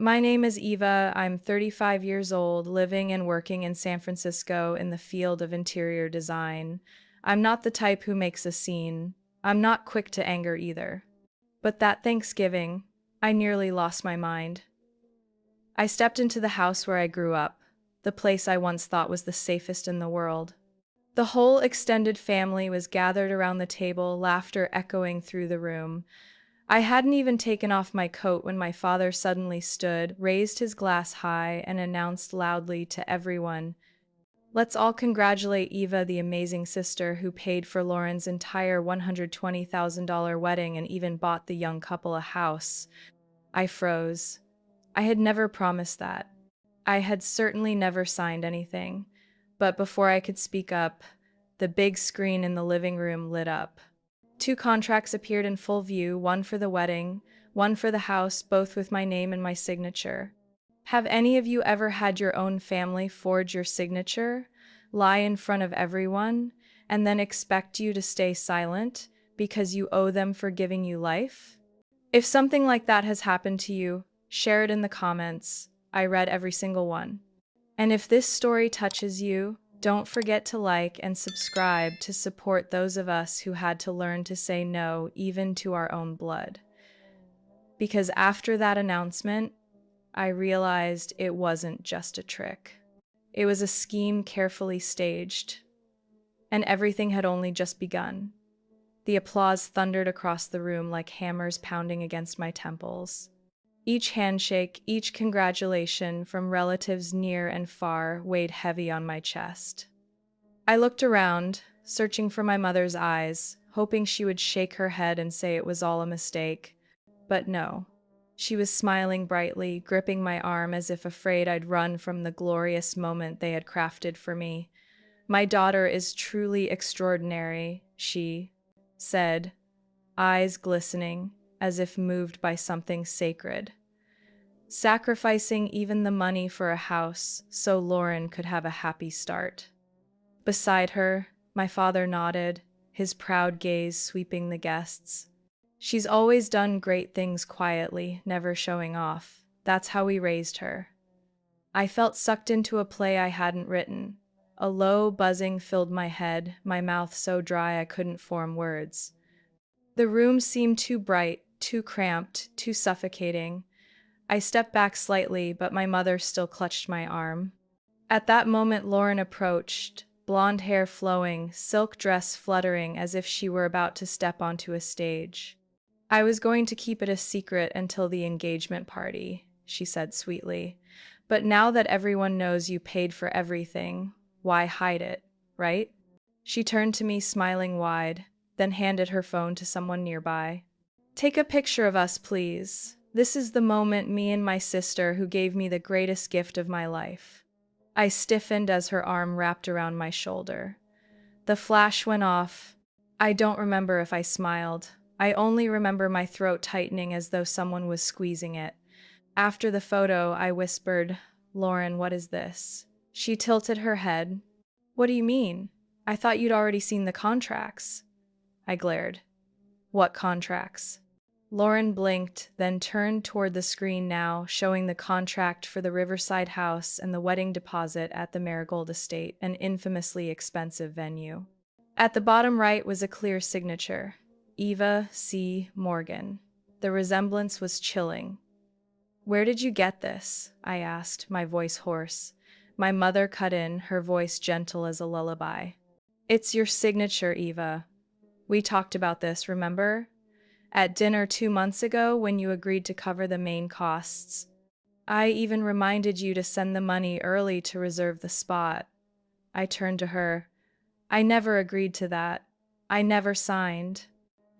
My name is Eva. I'm 35 years old, living and working in San Francisco in the field of interior design. I'm not the type who makes a scene. I'm not quick to anger either. But that Thanksgiving, I nearly lost my mind. I stepped into the house where I grew up, the place I once thought was the safest in the world. The whole extended family was gathered around the table, laughter echoing through the room. I hadn't even taken off my coat when my father suddenly stood, raised his glass high, and announced loudly to everyone, "Let's all congratulate Eva, the amazing sister who paid for Lauren's entire $120,000 wedding and even bought the young couple a house." I froze. I had never promised that. I had certainly never signed anything. But before I could speak up, the big screen in the living room lit up. Two contracts appeared in full view, one for the wedding, one for the house, both with my name and my signature. Have any of you ever had your own family forge your signature, lie in front of everyone, and then expect you to stay silent because you owe them for giving you life? If something like that has happened to you, share it in the comments. I read every single one. And if this story touches you, don't forget to like and subscribe to support those of us who had to learn to say no even to our own blood. Because after that announcement, I realized it wasn't just a trick. It was a scheme carefully staged, and everything had only just begun. The applause thundered across the room like hammers pounding against my temples. Each handshake, each congratulation from relatives near and far weighed heavy on my chest. I looked around, searching for my mother's eyes, hoping she would shake her head and say it was all a mistake. But no. She was smiling brightly, gripping my arm as if afraid I'd run from the glorious moment they had crafted for me. "My daughter is truly extraordinary," she said, eyes glistening, as if moved by something sacred. Sacrificing even the money for a house so Lauren could have a happy start. Beside her, my father nodded, his proud gaze sweeping the guests. "She's always done great things quietly, never showing off. That's how we raised her." I felt sucked into a play I hadn't written. A low buzzing filled my head, my mouth so dry I couldn't form words. The room seemed too bright, too cramped, too suffocating. I stepped back slightly, but my mother still clutched my arm. At that moment, Lauren approached, blonde hair flowing, silk dress fluttering as if she were about to step onto a stage. "I was going to keep it a secret until the engagement party," she said sweetly. "But now that everyone knows you paid for everything, why hide it, right?" She turned to me, smiling wide, then handed her phone to someone nearby. "Take a picture of us, please. This is the moment, me and my sister, who gave me the greatest gift of my life." I stiffened as her arm wrapped around my shoulder. The flash went off. I don't remember if I smiled. I only remember my throat tightening as though someone was squeezing it. After the photo, I whispered, "Lauren, what is this?" She tilted her head. "What do you mean? I thought you'd already seen the contracts." I glared. "What contracts?" Lauren blinked, then turned toward the screen now, showing the contract for the Riverside house and the wedding deposit at the Marigold Estate, an infamously expensive venue. At the bottom right was a clear signature, Eva C. Morgan. The resemblance was chilling. "Where did you get this?" I asked, my voice hoarse. My mother cut in, her voice gentle as a lullaby. "It's your signature, Eva. We talked about this, remember? At dinner 2 months ago when you agreed to cover the main costs. I even reminded you to send the money early to reserve the spot." I turned to her. "I never agreed to that. I never signed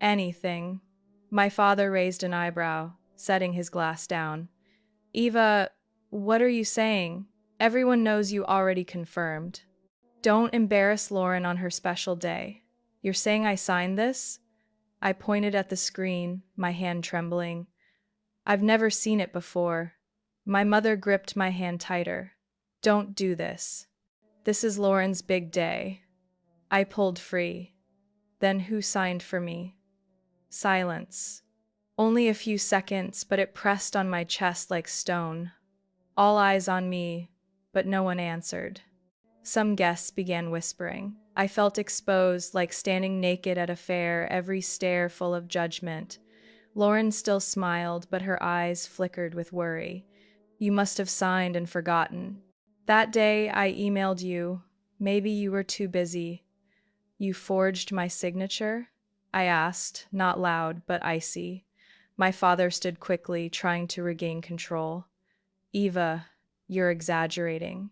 anything." My father raised an eyebrow, setting his glass down. "Eva, what are you saying? Everyone knows you already confirmed. Don't embarrass Lauren on her special day. You're saying I signed this?" I pointed at the screen, my hand trembling. "I've never seen it before." My mother gripped my hand tighter. "Don't do this. This is Lauren's big day." I pulled free. "Then who signed for me?" Silence. Only a few seconds, but it pressed on my chest like stone. All eyes on me, but no one answered. Some guests began whispering. I felt exposed, like standing naked at a fair, every stare full of judgment. Lauren still smiled, but her eyes flickered with worry. You must have signed and forgotten. That day I emailed you. Maybe you were too busy. You forged my signature? I asked, not loud, but icy. My father stood quickly, trying to regain control. Eva, you're exaggerating.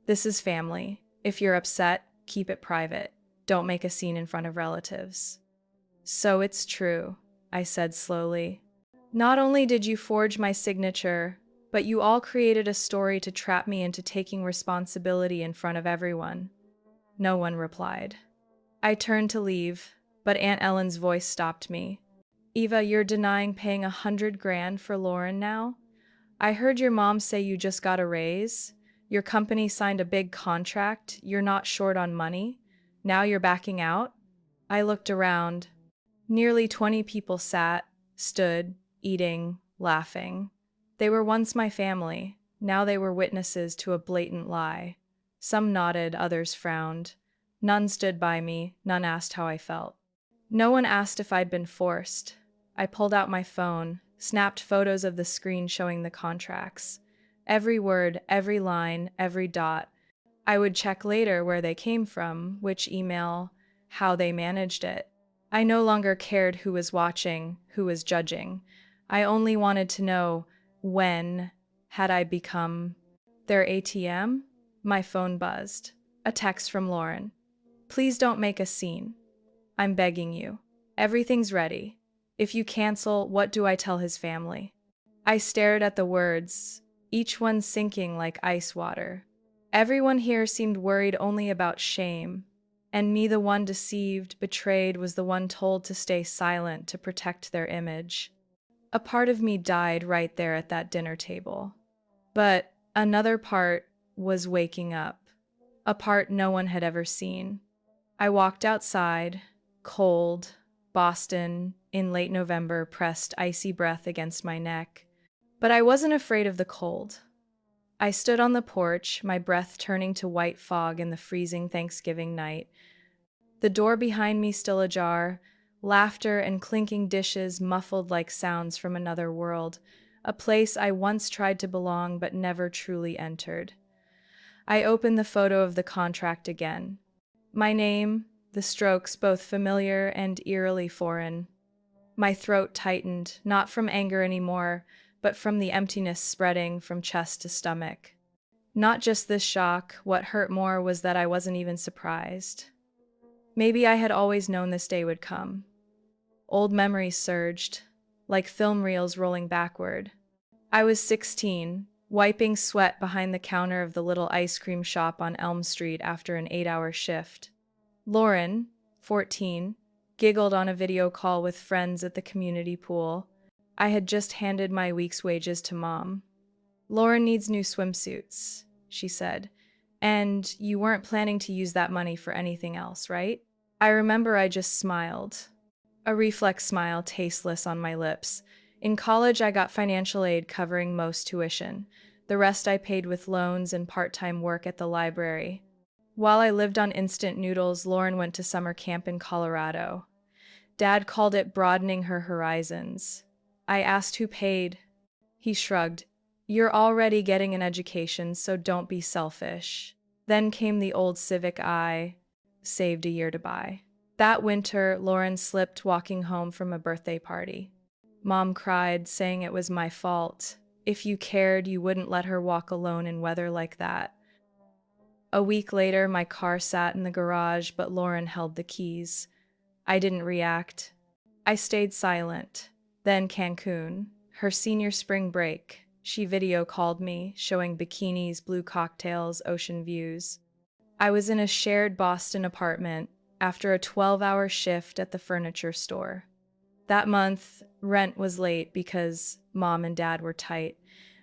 This is family. If you're upset, keep it private. Don't make a scene in front of relatives. So it's true, I said slowly. Not only did you forge my signature, but you all created a story to trap me into taking responsibility in front of everyone. No one replied. I turned to leave, but Aunt Ellen's voice stopped me. Eva, you're denying paying 100 grand for Lauren now? I heard your mom say you just got a raise. Your company signed a big contract. You're not short on money. Now you're backing out? I looked around. Nearly 20 people sat, stood, eating, laughing. They were once my family. Now they were witnesses to a blatant lie. Some nodded, others frowned. None stood by me, none asked how I felt. No one asked if I'd been forced. I pulled out my phone, snapped photos of the screen showing the contracts. Every word, every line, every dot. I would check later where they came from, which email, how they managed it. I no longer cared who was watching, who was judging. I only wanted to know when had I become their ATM? My phone buzzed. A text from Lauren. Please don't make a scene. I'm begging you. Everything's ready. If you cancel, what do I tell his family? I stared at the words, each one sinking like ice water. Everyone here seemed worried only about shame, and me, the one deceived, betrayed, was the one told to stay silent to protect their image. A part of me died right there at that dinner table. But another part was waking up, a part no one had ever seen. I walked outside, cold. Boston, in late November, pressed icy breath against my neck. But I wasn't afraid of the cold. I stood on the porch, my breath turning to white fog in the freezing Thanksgiving night. The door behind me still ajar, laughter and clinking dishes muffled like sounds from another world, a place I once tried to belong but never truly entered. I opened the photo of the contract again. My name, the strokes both familiar and eerily foreign. My throat tightened, not from anger anymore, but from the emptiness spreading from chest to stomach. Not just this shock, what hurt more was that I wasn't even surprised. Maybe I had always known this day would come. Old memories surged, like film reels rolling backward. I was 16, wiping sweat behind the counter of the little ice cream shop on Elm Street after an 8-hour shift. Lauren, 14, giggled on a video call with friends at the community pool. I had just handed my week's wages to Mom. Lauren needs new swimsuits, she said. And you weren't planning to use that money for anything else, right? I remember I just smiled. A reflex smile tasteless on my lips. In college, I got financial aid covering most tuition. The rest I paid with loans and part-time work at the library. While I lived on instant noodles, Lauren went to summer camp in Colorado. Dad called it broadening her horizons. I asked who paid. He shrugged. You're already getting an education, so don't be selfish. Then came the old civic I saved a year to buy. That winter, Lauren slipped walking home from a birthday party. Mom cried, saying it was my fault. If you cared, you wouldn't let her walk alone in weather like that. A week later, my car sat in the garage, but Lauren held the keys. I didn't react. I stayed silent. Then Cancun, her senior spring break. She video called me, showing bikinis, blue cocktails, ocean views. I was in a shared Boston apartment after a 12-hour shift at the furniture store. That month, rent was late because Mom and Dad were tight,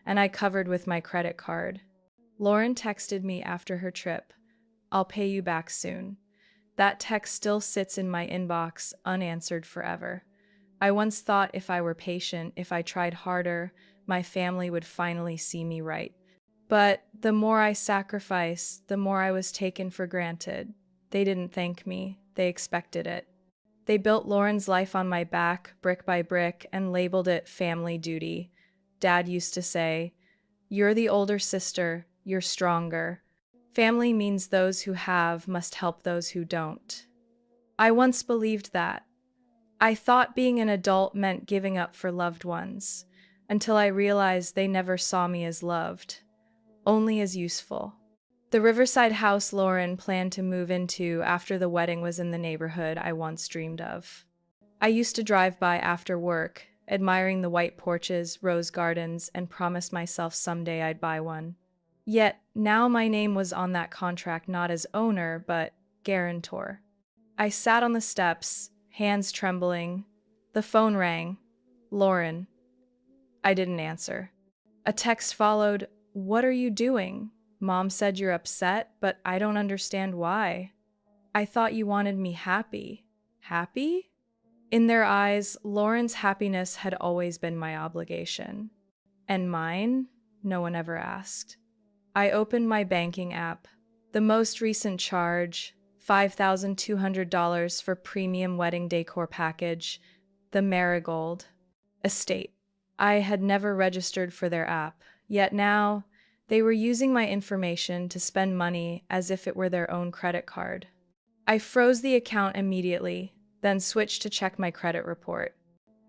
and I covered with my credit card. Lauren texted me after her trip. I'll pay you back soon. That text still sits in my inbox, unanswered forever. I once thought if I were patient, if I tried harder, my family would finally see me right. But the more I sacrificed, the more I was taken for granted. They didn't thank me, they expected it. They built Lauren's life on my back, brick by brick, and labeled it family duty. Dad used to say, "You're the older sister, you're stronger. Family means those who have must help those who don't." I once believed that. I thought being an adult meant giving up for loved ones, until I realized they never saw me as loved, only as useful. The riverside house Lauren planned to move into after the wedding was in the neighborhood I once dreamed of. I used to drive by after work, admiring the white porches, rose gardens, and promised myself someday I'd buy one. Yet, now my name was on that contract not as owner, but guarantor. I sat on the steps, hands trembling. The phone rang. "Lauren." I didn't answer. A text followed. "What are you doing? Mom said you're upset, but I don't understand why. I thought you wanted me happy." Happy? In their eyes, Lauren's happiness had always been my obligation. And mine? No one ever asked. I opened my banking app. The most recent charge, $5,200 for premium wedding decor package, the Marigold Estate. I had never registered for their app, yet now they were using my information to spend money as if it were their own credit card. I froze the account immediately, then switched to check my credit report.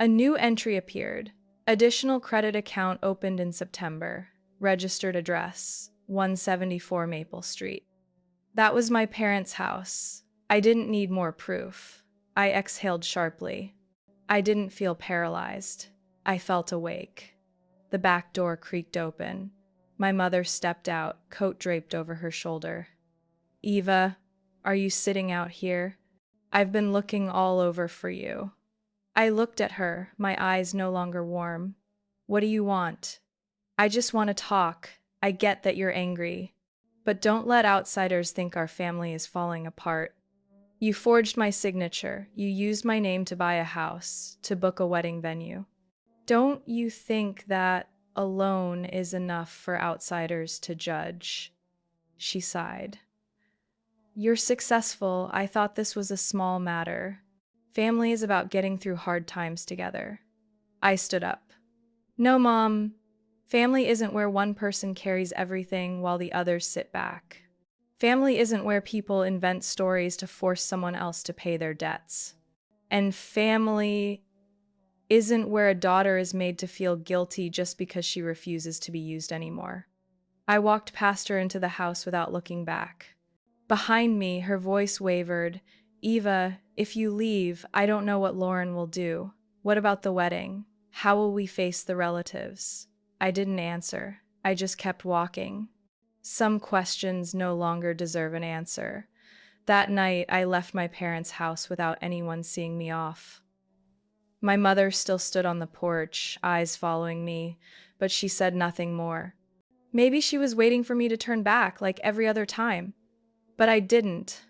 A new entry appeared. Additional credit account opened in September. Registered address, 174 Maple Street. That was my parents' house. I didn't need more proof. I exhaled sharply. I didn't feel paralyzed. I felt awake. The back door creaked open. My mother stepped out, coat draped over her shoulder. "Eva, are you sitting out here? I've been looking all over for you." I looked at her, my eyes no longer warm. "What do you want?" "I just want to talk. I get that you're angry. But don't let outsiders think our family is falling apart. You forged my signature. You used my name to buy a house, to book a wedding venue. Don't you think that alone is enough for outsiders to judge?" She sighed. "You're successful. I thought this was a small matter. Family is about getting through hard times together." I stood up. "No, Mom. Family isn't where one person carries everything while the others sit back. Family isn't where people invent stories to force someone else to pay their debts. And family isn't where a daughter is made to feel guilty just because she refuses to be used anymore." I walked past her into the house without looking back. Behind me, her voice wavered. "Eva, if you leave, I don't know what Lauren will do. What about the wedding? How will we face the relatives?" I didn't answer. I just kept walking. Some questions no longer deserve an answer. That night, I left my parents' house without anyone seeing me off. My mother still stood on the porch, eyes following me, but she said nothing more. Maybe she was waiting for me to turn back like every other time. But I didn't.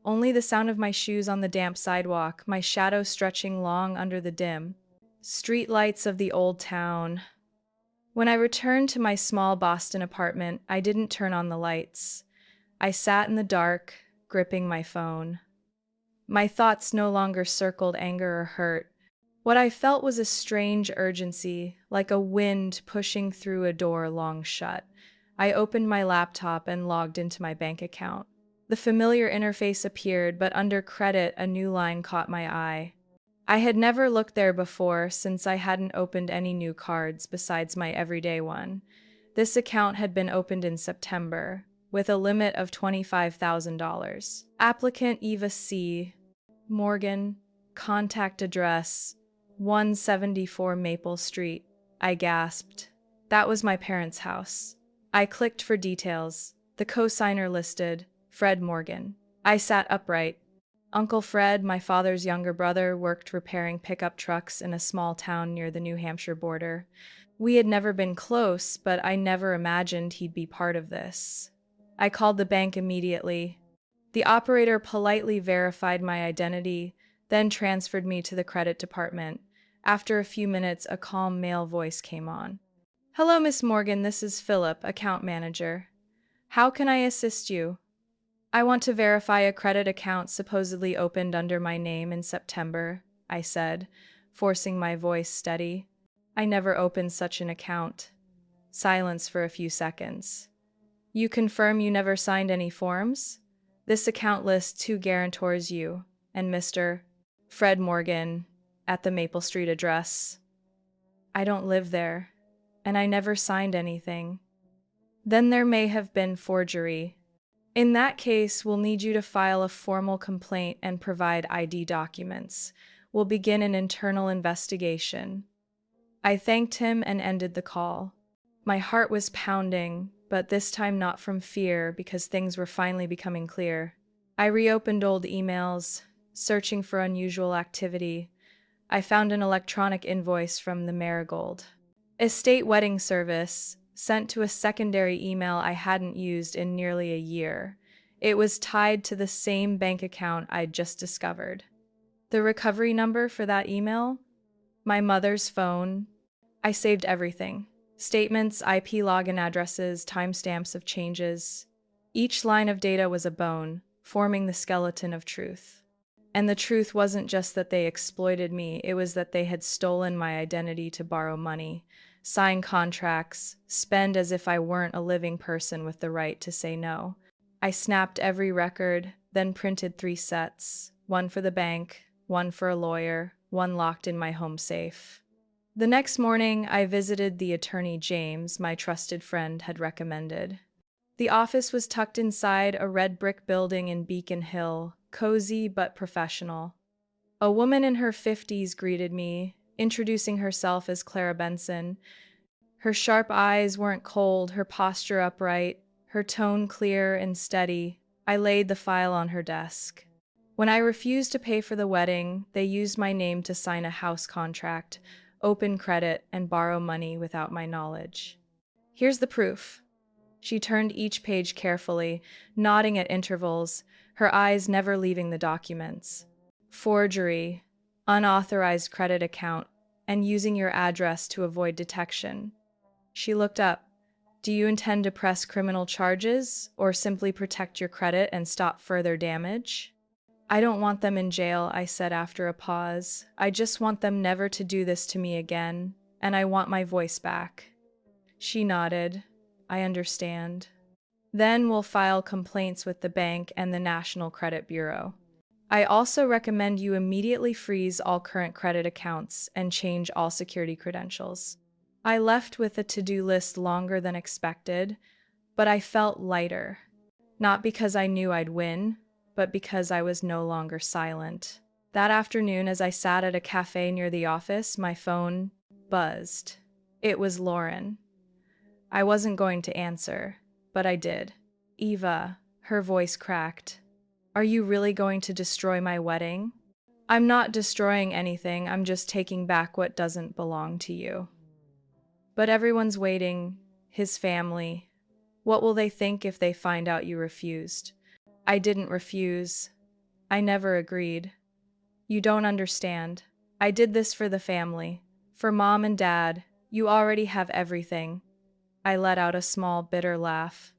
Only the sound of my shoes on the damp sidewalk, my shadow stretching long under the dim street lights of the old town. When I returned to my small Boston apartment, I didn't turn on the lights. I sat in the dark, gripping my phone. My thoughts no longer circled anger or hurt. What I felt was a strange urgency, like a wind pushing through a door long shut. I opened my laptop and logged into my bank account. The familiar interface appeared, but under credit, a new line caught my eye. I had never looked there before since I hadn't opened any new cards besides my everyday one. This account had been opened in September, with a limit of $25,000. Applicant Eva C. Morgan, contact address 174 Maple Street. I gasped. That was my parents' house. I clicked for details. The cosigner listed, Fred Morgan. I sat upright. Uncle Fred, my father's younger brother, worked repairing pickup trucks in a small town near the New Hampshire border. We had never been close, but I never imagined he'd be part of this. I called the bank immediately. The operator politely verified my identity, then transferred me to the credit department. After a few minutes, a calm male voice came on. "Hello, Miss Morgan, this is Philip, account manager. How can I assist you?" "I want to verify a credit account supposedly opened under my name in September," I said, forcing my voice steady. "I never opened such an account." Silence for a few seconds. "You confirm you never signed any forms? This account lists two guarantors, you and Mr. Fred Morgan, at the Maple Street address." "I don't live there, and I never signed anything." "Then there may have been forgery. In that case, we'll need you to file a formal complaint and provide ID documents. We'll begin an internal investigation." I thanked him and ended the call. My heart was pounding, but this time not from fear because things were finally becoming clear. I reopened old emails, searching for unusual activity. I found an electronic invoice from the Marigold Estate wedding service, sent to a secondary email I hadn't used in nearly a year. It was tied to the same bank account I'd just discovered. The recovery number for that email? My mother's phone. I saved everything. Statements, IP login addresses, timestamps of changes. Each line of data was a bone, forming the skeleton of truth. And the truth wasn't just that they exploited me, it was that they had stolen my identity to borrow money, sign contracts, spend as if I weren't a living person with the right to say no. I snapped every record, then printed 3 sets, one for the bank, one for a lawyer, one locked in my home safe. The next morning, I visited the attorney James, my trusted friend, had recommended. The office was tucked inside a red brick building in Beacon Hill, cozy but professional. A woman in her 50s greeted me, introducing herself as Clara Benson. Her sharp eyes weren't cold, her posture upright, her tone clear and steady. I laid the file on her desk. When I refused to pay for the wedding, they used my name to sign a house contract, open credit, and borrow money without my knowledge. "Here's the proof." She turned each page carefully, nodding at intervals, her eyes never leaving the documents. "Forgery, unauthorized credit account, and using your address to avoid detection." She looked up. "Do you intend to press criminal charges, or simply protect your credit and stop further damage?" "I don't want them in jail," I said after a pause. "I just want them never to do this to me again, and I want my voice back." She nodded. "I understand. Then we'll file complaints with the bank and the National Credit Bureau. I also recommend you immediately freeze all current credit accounts and change all security credentials." I left with a to-do list longer than expected, but I felt lighter. Not because I knew I'd win, but because I was no longer silent. That afternoon, as I sat at a cafe near the office, my phone buzzed. It was Lauren. I wasn't going to answer, but I did. "Eva," her voice cracked. "Are you really going to destroy my wedding?" "I'm not destroying anything, I'm just taking back what doesn't belong to you." "But everyone's waiting, his family. What will they think if they find out you refused?" "I didn't refuse. I never agreed. You don't understand. I did this for the family. For Mom and Dad. You already have everything." I let out a small, bitter laugh.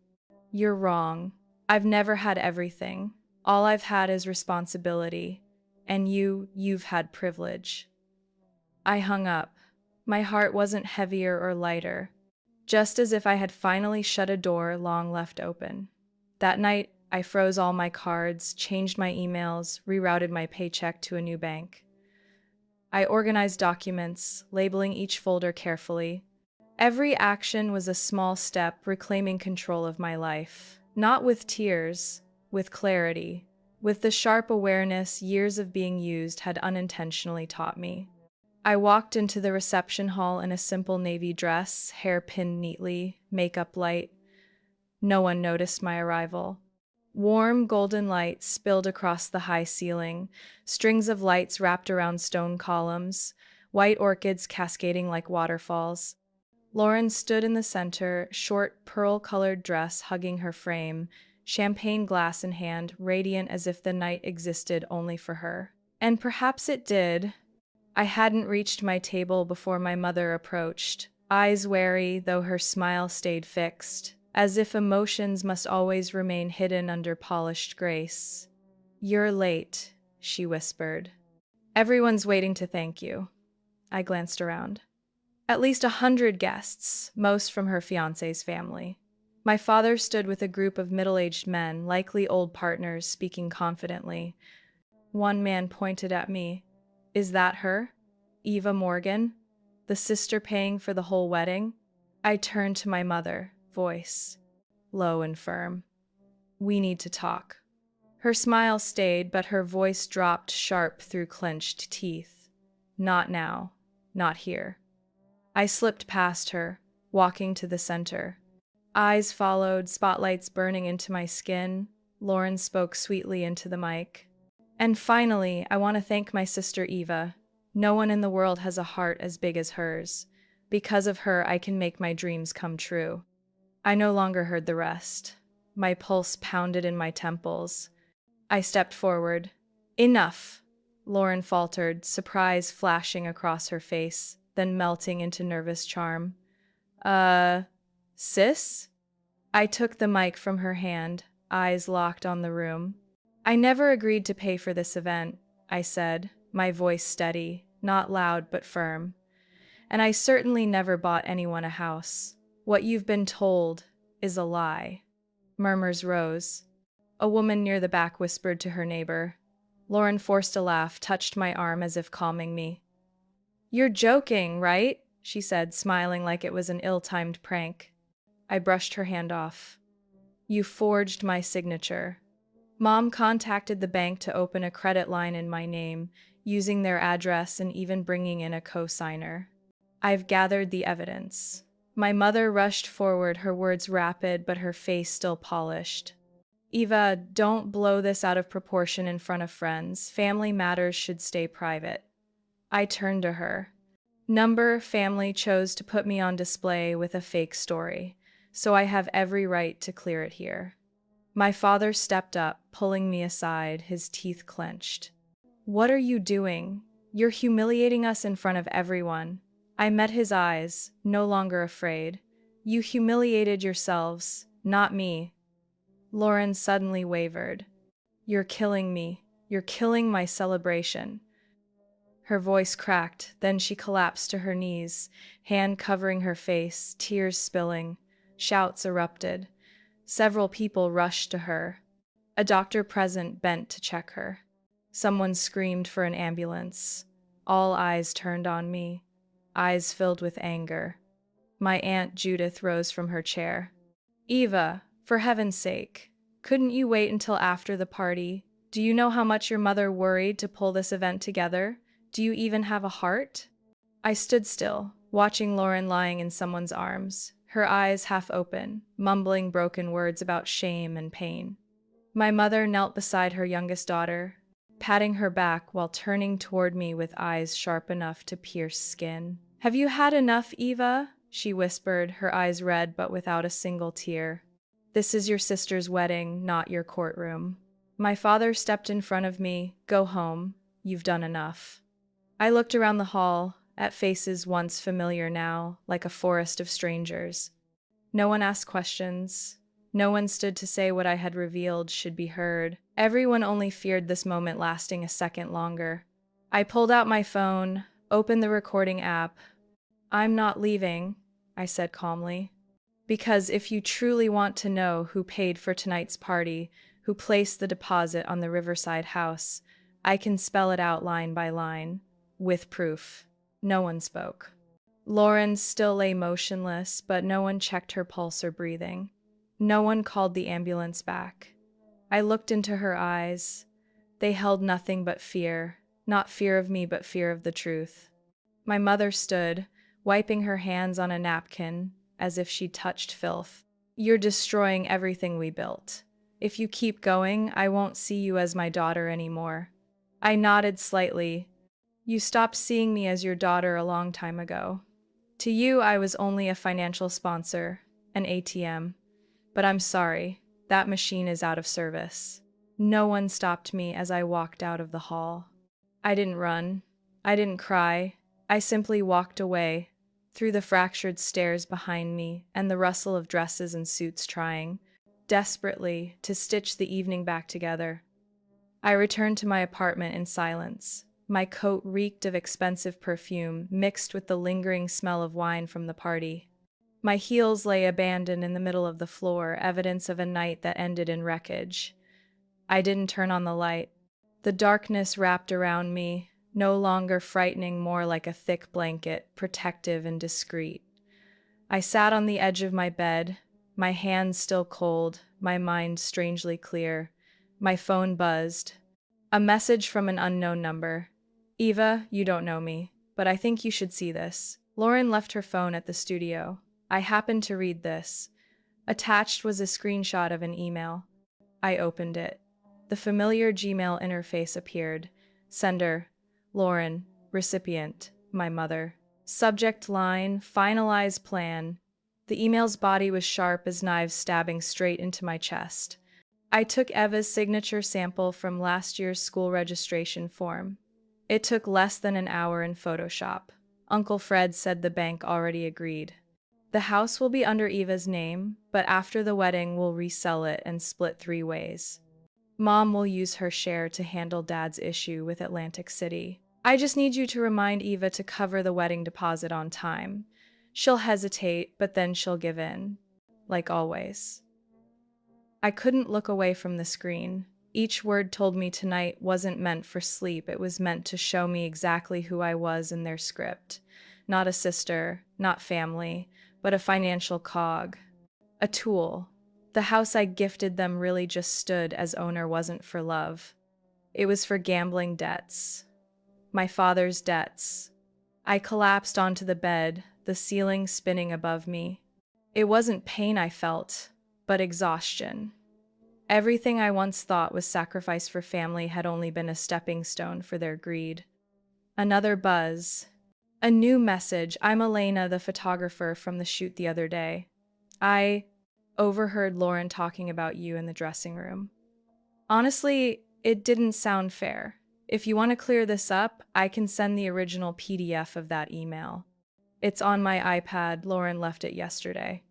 "You're wrong. I've never had everything. All I've had is responsibility. And you've had privilege." I hung up. My heart wasn't heavier or lighter, just as if I had finally shut a door long left open. That night, I froze all my cards, changed my emails, rerouted my paycheck to a new bank. I organized documents, labeling each folder carefully. Every action was a small step reclaiming control of my life. Not with tears, with clarity, with the sharp awareness years of being used had unintentionally taught me. I walked into the reception hall in a simple navy dress, hair pinned neatly, makeup light. No one noticed my arrival. Warm golden light spilled across the high ceiling, strings of lights wrapped around stone columns, white orchids cascading like waterfalls. Lauren stood in the center, short, pearl-colored dress hugging her frame, champagne glass in hand, radiant as if the night existed only for her. And perhaps it did, I hadn't reached my table before my mother approached, eyes wary though her smile stayed fixed, as if emotions must always remain hidden under polished grace. "You're late," she whispered. "Everyone's waiting to thank you." I glanced around. At least 100 guests, most from her fiancé's family. My father stood with a group of middle-aged men, likely old partners, speaking confidently. One man pointed at me. "Is that her? Eva Morgan? The sister paying for the whole wedding?" I turned to my mother, voice low and firm. "We need to talk." Her smile stayed, but her voice dropped sharp through clenched teeth. "Not now. Not here." I slipped past her, walking to the center. Eyes followed, spotlights burning into my skin. Lauren spoke sweetly into the mic. "And finally, I want to thank my sister Eva. No one in the world has a heart as big as hers. Because of her, I can make my dreams come true." I no longer heard the rest. My pulse pounded in my temples. I stepped forward. "Enough," Lauren faltered, surprise flashing across her face, then melting into nervous charm. Uh, sis?" I took the mic from her hand, eyes locked on the room. "I never agreed to pay for this event," I said, my voice steady, not loud but firm. "And I certainly never bought anyone a house. What you've been told is a lie." Murmurs rose. A woman near the back whispered to her neighbor. Lauren forced a laugh, touched my arm as if calming me. "You're joking, right?" she said, smiling like it was an ill-timed prank. I brushed her hand off. "You forged my signature." Mom contacted the bank to open a credit line in my name, using their address and even bringing in a co-signer. "I've gathered the evidence." My mother rushed forward, her words rapid but her face still polished. "Eva, don't blow this out of proportion in front of friends. Family matters should stay private." I turned to her. Family chose to put me on display with a fake story, so I have every right to clear it here. My father stepped up, pulling me aside, his teeth clenched. "What are you doing? You're humiliating us in front of everyone." I met his eyes, no longer afraid. "You humiliated yourselves, not me." Lauren suddenly wavered. "You're killing me. You're killing my celebration." Her voice cracked, then she collapsed to her knees, hand covering her face, tears spilling. Shouts erupted. Several people rushed to her. A doctor present bent to check her. Someone screamed for an ambulance. All eyes turned on me, eyes filled with anger. My Aunt Judith rose from her chair. "Eva, for heaven's sake, couldn't you wait until after the party? Do you know how much your mother worried to pull this event together? Do you even have a heart?" I stood still, watching Lauren lying in someone's arms, her eyes half open, mumbling broken words about shame and pain. My mother knelt beside her youngest daughter, patting her back while turning toward me with eyes sharp enough to pierce skin. "Have you had enough, Eva?" she whispered, her eyes red but without a single tear. "This is your sister's wedding, not your courtroom." My father stepped in front of me. "Go home. You've done enough." I looked around the hall, at faces once familiar now, like a forest of strangers. No one asked questions. No one stood to say what I had revealed should be heard. Everyone only feared this moment lasting a second longer. I pulled out my phone, opened the recording app. "I'm not leaving," I said calmly. "Because if you truly want to know who paid for tonight's party, who placed the deposit on the Riverside house, I can spell it out line by line, with proof." No one spoke. Lauren still lay motionless, but no one checked her pulse or breathing. No one called the ambulance back. I looked into her eyes. They held nothing but fear, not fear of me, but fear of the truth. My mother stood, wiping her hands on a napkin, as if she'd touched filth. "You're destroying everything we built. If you keep going, I won't see you as my daughter anymore." I nodded slightly. "You stopped seeing me as your daughter a long time ago. To you, I was only a financial sponsor, an ATM. But I'm sorry, that machine is out of service." No one stopped me as I walked out of the hall. I didn't run. I didn't cry. I simply walked away, through the fractured stairs behind me and the rustle of dresses and suits trying, desperately, to stitch the evening back together. I returned to my apartment in silence. My coat reeked of expensive perfume, mixed with the lingering smell of wine from the party. My heels lay abandoned in the middle of the floor, evidence of a night that ended in wreckage. I didn't turn on the light. The darkness wrapped around me, no longer frightening, more like a thick blanket, protective and discreet. I sat on the edge of my bed, my hands still cold, my mind strangely clear. My phone buzzed. A message from an unknown number. Eva, you don't know me, but I think you should see this. Lauren left her phone at the studio. I happened to read this. Attached was a screenshot of an email. I opened it. The familiar Gmail interface appeared. Sender, Lauren. Recipient, my mother. Subject line, finalize plan. The email's body was sharp as knives stabbing straight into my chest. I took Eva's signature sample from last year's school registration form. It took less than an hour in Photoshop. Uncle Fred said the bank already agreed. The house will be under Eva's name, but after the wedding we'll resell it and split 3 ways. Mom will use her share to handle Dad's issue with Atlantic City. I just need you to remind Eva to cover the wedding deposit on time. She'll hesitate, but then she'll give in. Like always. I couldn't look away from the screen. Each word told me tonight wasn't meant for sleep, it was meant to show me exactly who I was in their script. Not a sister, not family, but a financial cog. A tool. The house I gifted them really just stood as owner wasn't for love. It was for gambling debts. My father's debts. I collapsed onto the bed, the ceiling spinning above me. It wasn't pain I felt, but exhaustion. Everything I once thought was sacrifice for family had only been a stepping stone for their greed. Another buzz. A new message. I'm Elena, the photographer from the shoot the other day. I overheard Lauren talking about you in the dressing room. Honestly, it didn't sound fair. If you want to clear this up, I can send the original PDF of that email. It's on my iPad. Lauren left it yesterday.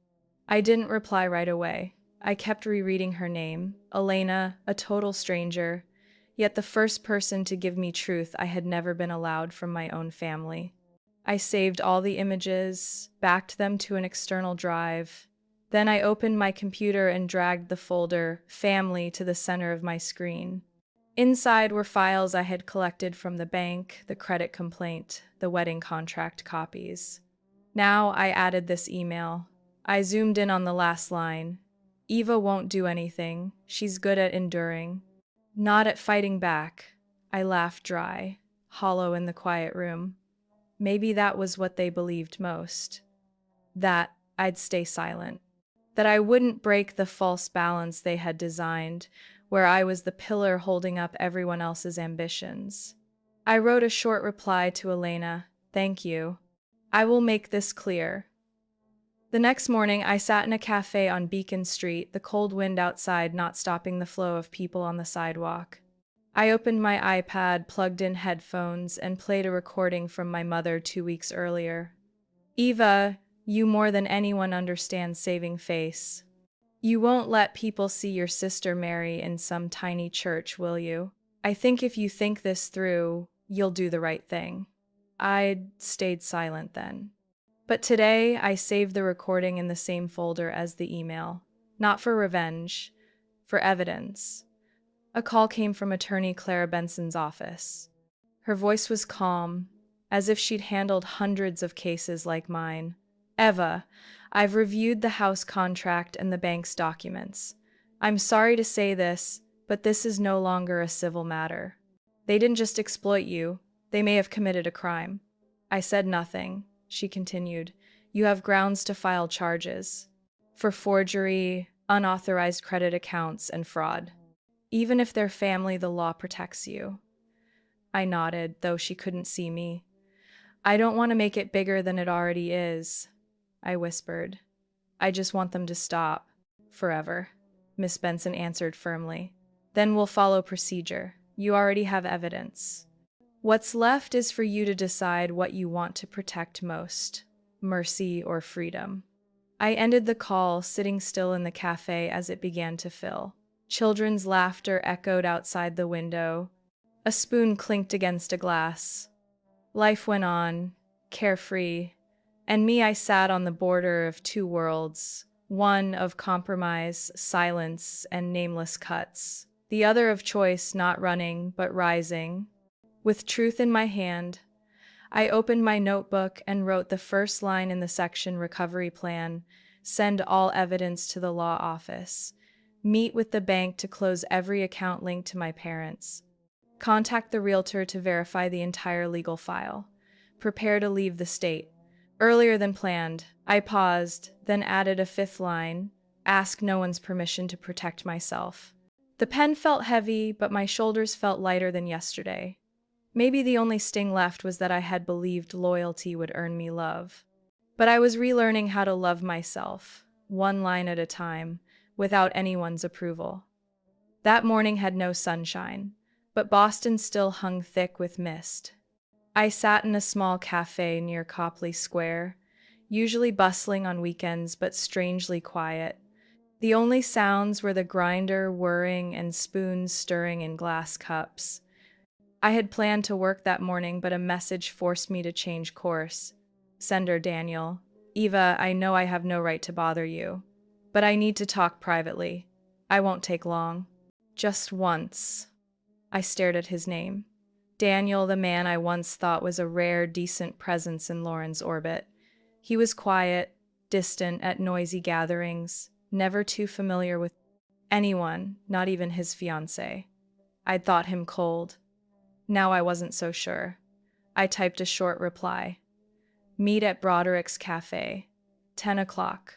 I didn't reply right away. I kept rereading her name, Elena, a total stranger, yet the first person to give me truth I had never been allowed from my own family. I saved all the images, backed them to an external drive. Then I opened my computer and dragged the folder, Family, to the center of my screen. Inside were files I had collected from the bank, the credit complaint, the wedding contract copies. Now I added this email. I zoomed in on the last line. Eva won't do anything. She's good at enduring. Not at fighting back. I laughed dry, hollow in the quiet room. Maybe that was what they believed most. That I'd stay silent. That I wouldn't break the false balance they had designed, where I was the pillar holding up everyone else's ambitions. I wrote a short reply to Elena. Thank you. I will make this clear. The next morning, I sat in a cafe on Beacon Street, the cold wind outside not stopping the flow of people on the sidewalk. I opened my iPad, plugged in headphones, and played a recording from my mother 2 weeks earlier. Eva, you more than anyone understand saving face. You won't let people see your sister marry in some tiny church, will you? I think if you think this through, you'll do the right thing. I'd stayed silent then. But today, I saved the recording in the same folder as the email. Not for revenge, for evidence. A call came from attorney Clara Benson's office. Her voice was calm, as if she'd handled hundreds of cases like mine. Eva, I've reviewed the house contract and the bank's documents. I'm sorry to say this, but this is no longer a civil matter. They didn't just exploit you, they may have committed a crime. I said nothing. She continued, you have grounds to file charges for forgery, unauthorized credit accounts, and fraud. Even if they're family, the law protects you. I nodded, though she couldn't see me. I don't want to make it bigger than it already is, I whispered. I just want them to stop. Forever. Miss Benson answered firmly. Then we'll follow procedure. You already have evidence. What's left is for you to decide what you want to protect most, mercy or freedom. I ended the call, sitting still in the cafe as it began to fill. Children's laughter echoed outside the window. A spoon clinked against a glass. Life went on, carefree, and me, I sat on the border of two worlds, one of compromise, silence, and nameless cuts, the other of choice, not running, but rising. With truth in my hand, I opened my notebook and wrote the first line in the section recovery plan: send all evidence to the law office. Meet with the bank to close every account linked to my parents. Contact the realtor to verify the entire legal file. Prepare to leave the state. Earlier than planned, I paused, then added a fifth line: ask no one's permission to protect myself. The pen felt heavy, but my shoulders felt lighter than yesterday. Maybe the only sting left was that I had believed loyalty would earn me love. But I was relearning how to love myself, one line at a time, without anyone's approval. That morning had no sunshine, but Boston still hung thick with mist. I sat in a small cafe near Copley Square, usually bustling on weekends but strangely quiet. The only sounds were the grinder whirring and spoons stirring in glass cups. I had planned to work that morning, but a message forced me to change course. Sender Daniel. Eva, I know I have no right to bother you, but I need to talk privately. I won't take long. Just once. I stared at his name. Daniel, the man I once thought was a rare, decent presence in Lauren's orbit. He was quiet, distant at noisy gatherings, never too familiar with anyone, not even his fiancée. I'd thought him cold. Now I wasn't so sure. I typed a short reply. Meet at Broderick's Cafe. 10 o'clock.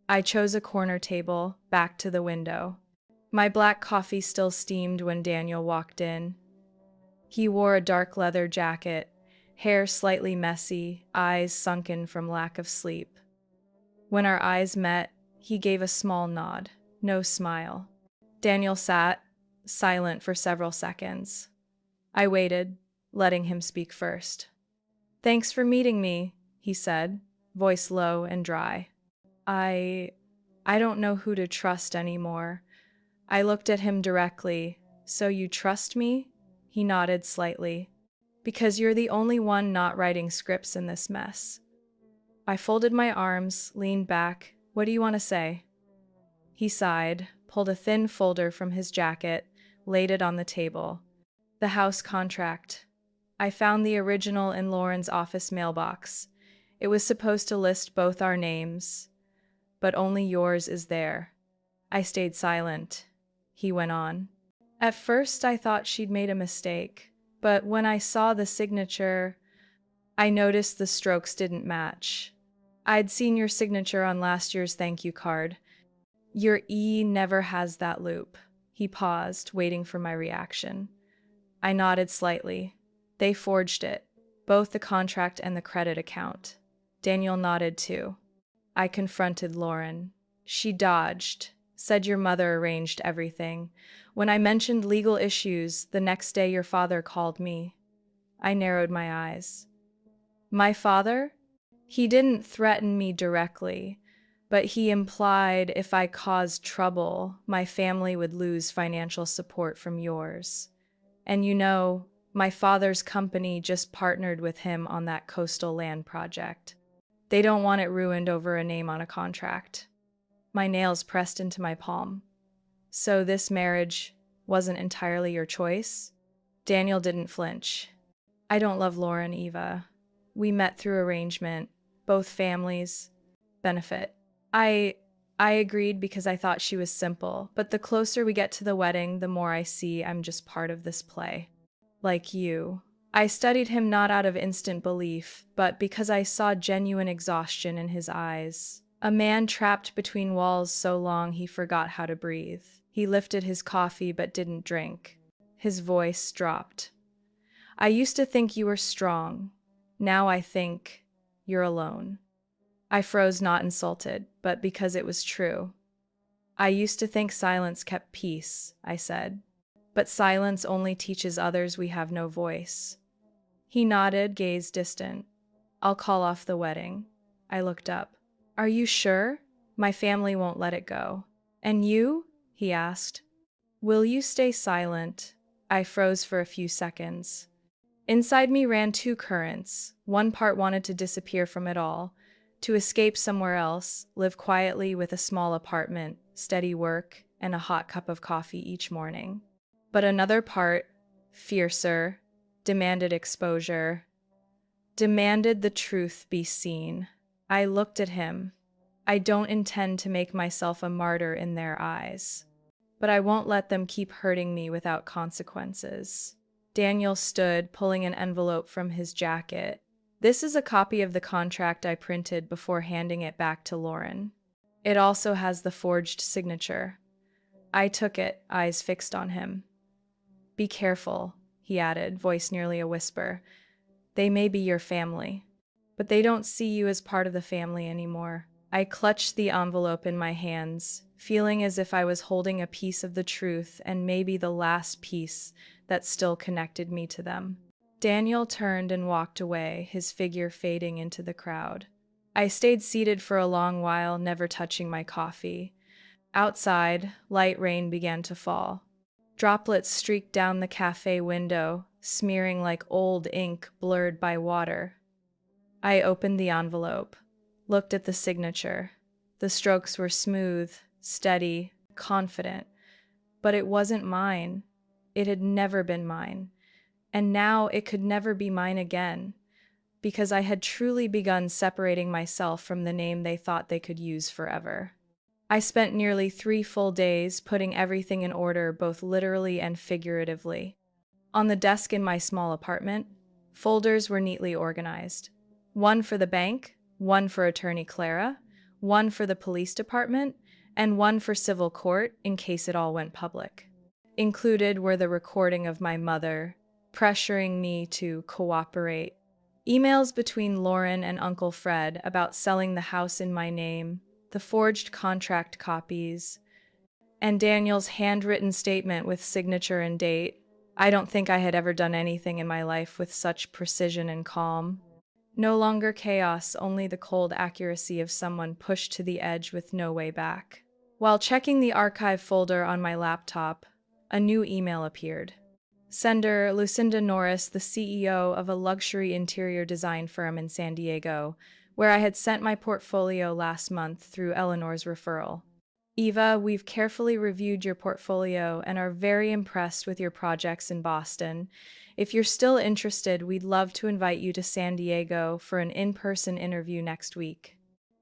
I chose a corner table, back to the window. My black coffee still steamed when Daniel walked in. He wore a dark leather jacket, hair slightly messy, eyes sunken from lack of sleep. When our eyes met, he gave a small nod, no smile. Daniel sat, silent for several seconds. I waited, letting him speak first. Thanks for meeting me, he said, voice low and dry. I don't know who to trust anymore. I looked at him directly. So you trust me? He nodded slightly. Because you're the only one not writing scripts in this mess. I folded my arms, leaned back. What do you want to say? He sighed, pulled a thin folder from his jacket, laid it on the table. The house contract. I found the original in Lauren's office mailbox. It was supposed to list both our names, but only yours is there. I stayed silent. He went on. At first I thought she'd made a mistake, but when I saw the signature, I noticed the strokes didn't match. I'd seen your signature on last year's thank you card. Your E never has that loop. He paused, waiting for my reaction. I nodded slightly. They forged it, both the contract and the credit account. Daniel nodded too. I confronted Lauren. She dodged, said your mother arranged everything. When I mentioned legal issues, the next day your father called me. I narrowed my eyes. My father? He didn't threaten me directly, but he implied if I caused trouble, my family would lose financial support from yours. And you know, my father's company just partnered with him on that coastal land project. They don't want it ruined over a name on a contract. My nails pressed into my palm. So this marriage wasn't entirely your choice? Daniel didn't flinch. I don't love Lauren, Eva. We met through arrangement. Both families benefit. I agreed because I thought she was simple, but the closer we get to the wedding, the more I see I'm just part of this play. Like you. I studied him not out of instant belief, but because I saw genuine exhaustion in his eyes. A man trapped between walls so long he forgot how to breathe. He lifted his coffee but didn't drink. His voice dropped. I used to think you were strong. Now I think you're alone. I froze, not insulted, but because it was true. I used to think silence kept peace, I said. But silence only teaches others we have no voice. He nodded, gaze distant. I'll call off the wedding. I looked up. Are you sure? My family won't let it go. And you? He asked. Will you stay silent? I froze for a few seconds. Inside me ran two currents. One part wanted to disappear from it all, to escape somewhere else, live quietly with a small apartment, steady work, and a hot cup of coffee each morning. But another part, fiercer, demanded exposure, demanded the truth be seen. I looked at him. I don't intend to make myself a martyr in their eyes, but I won't let them keep hurting me without consequences. Daniel stood, pulling an envelope from his jacket. This is a copy of the contract I printed before handing it back to Lauren. It also has the forged signature. I took it, eyes fixed on him. Be careful, he added, voice nearly a whisper. They may be your family, but they don't see you as part of the family anymore. I clutched the envelope in my hands, feeling as if I was holding a piece of the truth and maybe the last piece that still connected me to them. Daniel turned and walked away, his figure fading into the crowd. I stayed seated for a long while, never touching my coffee. Outside, light rain began to fall. Droplets streaked down the cafe window, smearing like old ink blurred by water. I opened the envelope, looked at the signature. The strokes were smooth, steady, confident, but it wasn't mine. It had never been mine, and now it could never be mine again, because I had truly begun separating myself from the name they thought they could use forever. I spent nearly 3 full days putting everything in order, both literally and figuratively. On the desk in my small apartment, folders were neatly organized. One for the bank, one for Attorney Clara, one for the police department, and one for civil court in case it all went public. Included were the recording of my mother, pressuring me to cooperate, emails between Lauren and Uncle Fred about selling the house in my name, the forged contract copies, and Daniel's handwritten statement with signature and date. I don't think I had ever done anything in my life with such precision and calm. No longer chaos, only the cold accuracy of someone pushed to the edge with no way back. While checking the archive folder on my laptop, a new email appeared. Sender Lucinda Norris, the CEO of a luxury interior design firm in San Diego, where I had sent my portfolio last month through Eleanor's referral. Eva, we've carefully reviewed your portfolio and are very impressed with your projects in Boston. If you're still interested, we'd love to invite you to San Diego for an in-person interview next week.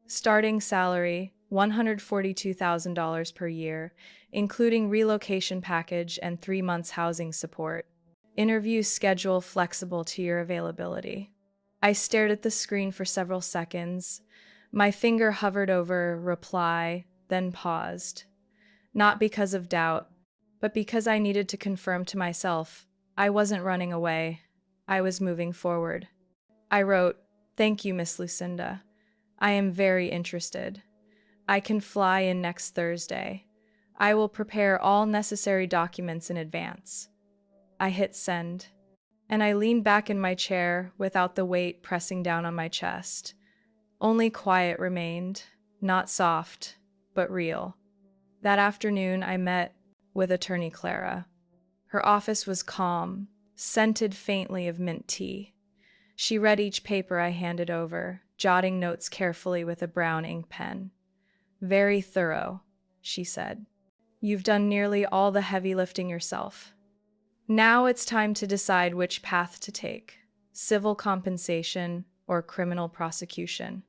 Starting salary, $142,000 per year, including relocation package and 3 months housing support. Interview schedule flexible to your availability. I stared at the screen for several seconds. My finger hovered over reply, then paused. Not because of doubt, but because I needed to confirm to myself I wasn't running away. I was moving forward. I wrote, "Thank you, Miss Lucinda. I am very interested. I can fly in next Thursday. I will prepare all necessary documents in advance." I hit send, and I leaned back in my chair without the weight pressing down on my chest. Only quiet remained, not soft, but real. That afternoon, I met with Attorney Clara. Her office was calm, scented faintly of mint tea. She read each paper I handed over, jotting notes carefully with a brown ink pen. "Very thorough," she said. "You've done nearly all the heavy lifting yourself. Now it's time to decide which path to take, civil compensation or criminal prosecution.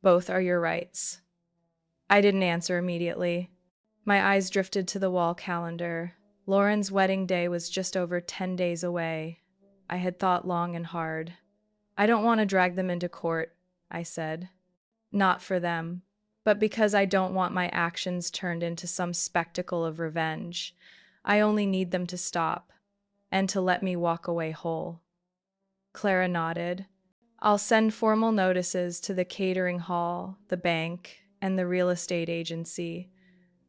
Both are your rights." I didn't answer immediately. My eyes drifted to the wall calendar. Lauren's wedding day was just over 10 days away. I had thought long and hard. "I don't want to drag them into court," I said. "Not for them, but because I don't want my actions turned into some spectacle of revenge. I only need them to stop, and to let me walk away whole." Clara nodded. "I'll send formal notices to the catering hall, the bank, and the real estate agency.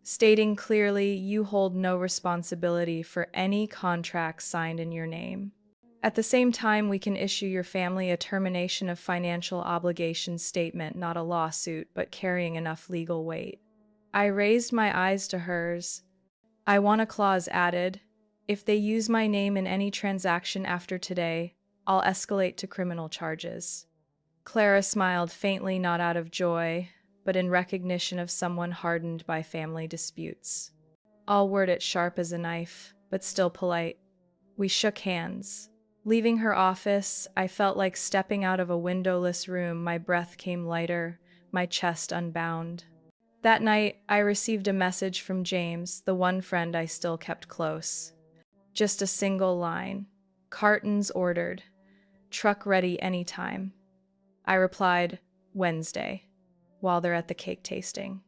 stating clearly you hold no responsibility for any contracts signed in your name. At the same time, we can issue your family a termination of financial obligations statement, not a lawsuit, but carrying enough legal weight. I raised my eyes to hers. I want a clause added. If they use my name in any transaction after today, I'll escalate to criminal charges. Clara smiled faintly, not out of joy, but in recognition of someone hardened by family disputes. I'll word it sharp as a knife, but still polite. We shook hands. Leaving her office, I felt like stepping out of a windowless room. My breath came lighter, my chest unbound. That night, I received a message from James, the one friend I still kept close. Just a single line. Cartons ordered. Truck ready anytime. I replied, Wednesday, while they're at the cake tasting.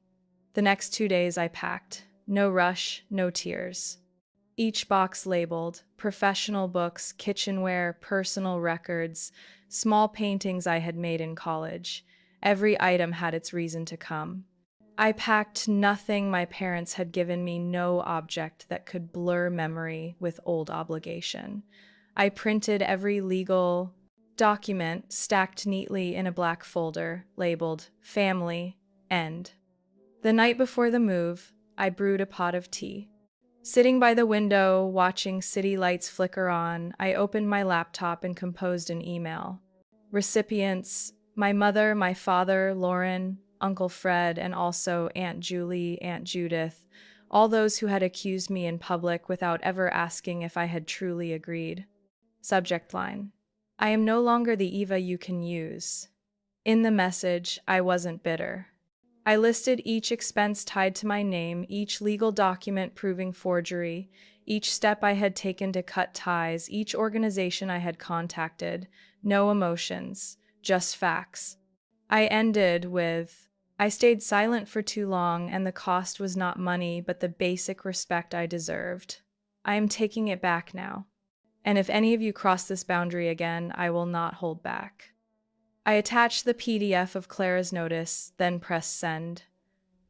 The next 2 days I packed. No rush, no tears. Each box labeled, professional books, kitchenware, personal records, small paintings I had made in college. Every item had its reason to come. I packed nothing my parents had given me, no object that could blur memory with old obligation. I printed every legal document stacked neatly in a black folder, labeled Family, End. The night before the move, I brewed a pot of tea. Sitting by the window, watching city lights flicker on, I opened my laptop and composed an email. Recipients: my mother, my father, Lauren, Uncle Fred, and also Aunt Julie, Aunt Judith, all those who had accused me in public without ever asking if I had truly agreed. Subject line: I am no longer the Eva you can use. In the message, I wasn't bitter. I listed each expense tied to my name, each legal document proving forgery, each step I had taken to cut ties, each organization I had contacted. No emotions, just facts. I ended with, I stayed silent for too long, and the cost was not money, but the basic respect I deserved. I am taking it back now. And if any of you cross this boundary again, I will not hold back. I attached the PDF of Clara's notice, then pressed send.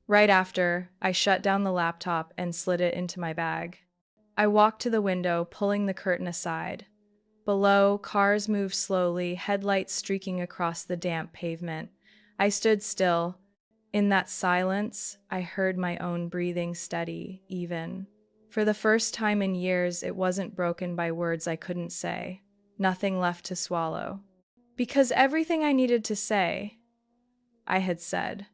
Right after, I shut down the laptop and slid it into my bag. I walked to the window, pulling the curtain aside. Below, cars moved slowly, headlights streaking across the damp pavement. I stood still. In that silence, I heard my own breathing steady, even. For the first time in years, it wasn't broken by words I couldn't say. Nothing left to swallow. Because everything I needed to say, I had said.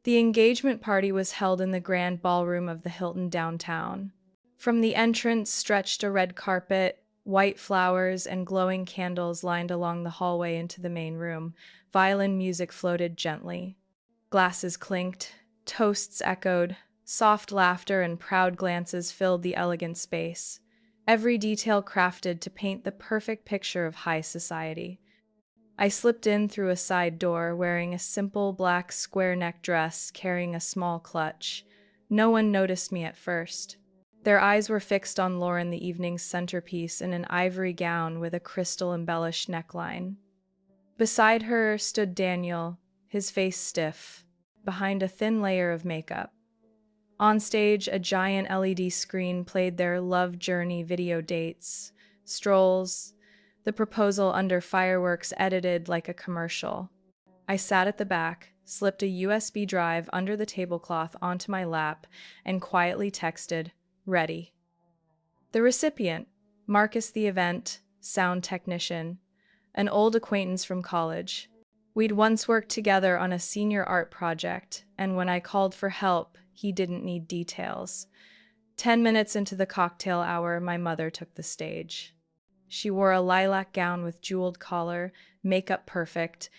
The engagement party was held in the grand ballroom of the Hilton downtown. From the entrance stretched a red carpet, white flowers and glowing candles lined along the hallway into the main room. Violin music floated gently. Glasses clinked, toasts echoed, soft laughter and proud glances filled the elegant space. Every detail crafted to paint the perfect picture of high society. I slipped in through a side door, wearing a simple black square-neck dress, carrying a small clutch. No one noticed me at first. Their eyes were fixed on Lauren, the evening's centerpiece, in an ivory gown with a crystal-embellished neckline. Beside her stood Daniel, his face stiff, behind a thin layer of makeup. On stage, a giant LED screen played their love journey video dates, strolls, the proposal under fireworks edited like a commercial. I sat at the back, slipped a USB drive under the tablecloth onto my lap, and quietly texted, "Ready." The recipient, Marcus the event, sound technician, an old acquaintance from college. We'd once worked together on a senior art project, and when I called for help, he didn't need details. 10 minutes into the cocktail hour, my mother took the stage. She wore a lilac gown with jeweled collar, makeup perfect.